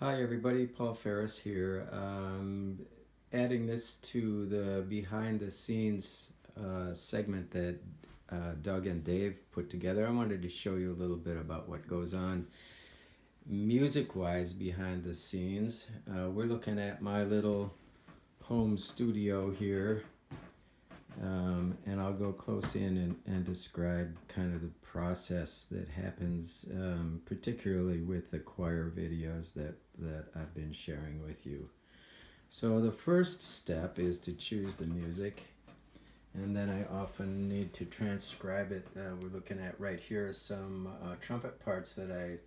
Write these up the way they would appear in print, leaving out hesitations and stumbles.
Hi everybody, Paul Ferris here. Adding this to the behind the scenes segment that Doug and Dave put together, I wanted to show you a little bit about what goes on music-wise behind the scenes. We're looking at my little home studio here, and I'll go close in and describe kind of the process that happens, particularly with the choir videos that I've been sharing with you. So the first step is to choose the music, and then I often need to transcribe it. We're looking at right here some trumpet parts that I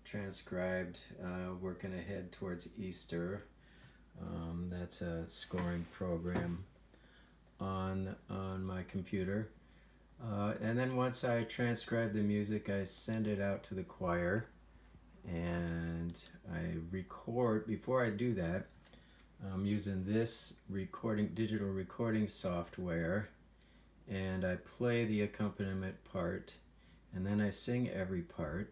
transcribed working ahead towards Easter. That's a scoring program on my computer. And then once I transcribe the music, I send it out to the choir, and I record. Before I do that, I'm using this digital recording software, and I play the accompaniment part, and then I sing every part,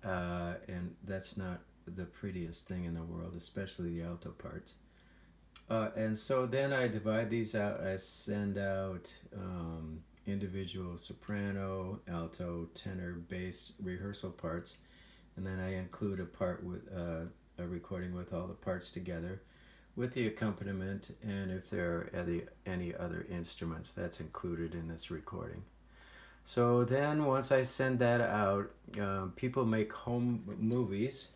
and that's not the prettiest thing in the world, especially the alto parts. And so then I divide these out. I send out individual soprano, alto, tenor, bass rehearsal parts, and then I include a part with a recording with all the parts together, with the accompaniment, and if there are any other instruments, that's included in this recording. So then once I send that out, people make home movies,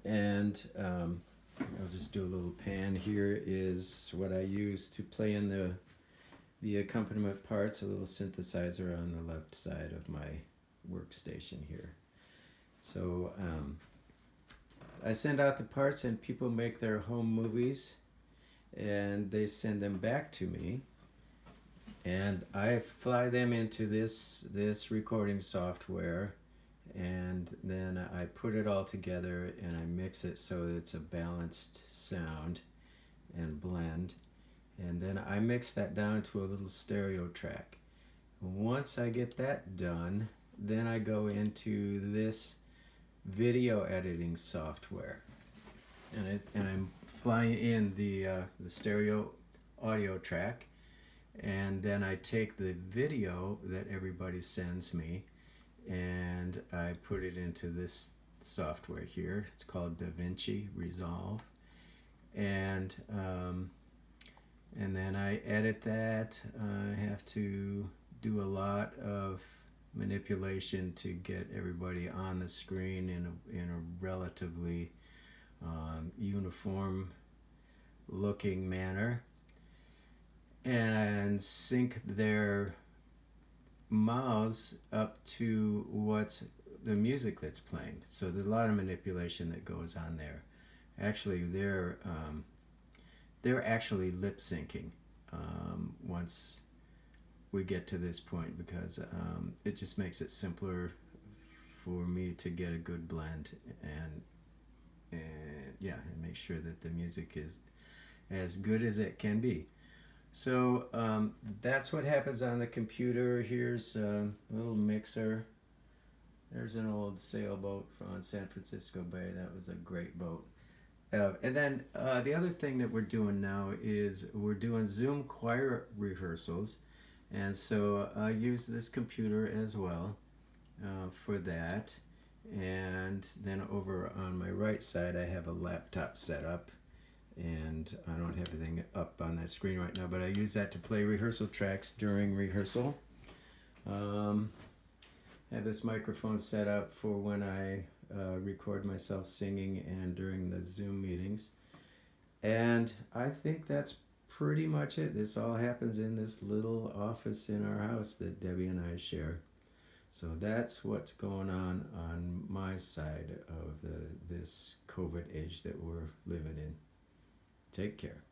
and I'll just do a little pan. Here is what I use to play in the accompaniment parts, a little synthesizer on the left side of my workstation here. So I send out the parts, and people make their home movies, and they send them back to me, and I fly them into this recording software, and then I put it all together and I mix it so that it's a balanced sound and blend, and then I mix that down to a little stereo track. Once I get that done, then I go into this video editing software, and I'm flying in the stereo audio track, and then I take the video that everybody sends me and I put it into this software here. It's called DaVinci Resolve, and then I edit that. I have to do a lot of manipulation to get everybody on the screen in a relatively uniform looking manner, and sync their mouths up to what's the music that's playing. So there's a lot of manipulation that goes on there. Actually, they're actually lip syncing once we get to this point, because it just makes it simpler for me to get a good blend and make sure that the music is as good as it can be. So that's what happens on the computer. Here's a little mixer. There's an old sailboat on San Francisco Bay. That was a great boat. And then the other thing that we're doing now is we're doing Zoom choir rehearsals. And so I use this computer as well for that. And then over on my right side, I have a laptop set up. And I don't have anything up on that screen right now, but I use that to play rehearsal tracks during rehearsal. I have this microphone set up for when I record myself singing and during the Zoom meetings. And I think that's pretty much it. This all happens in this little office in our house that Debbie and I share. So that's what's going on my side of this COVID age that we're living in. Take care.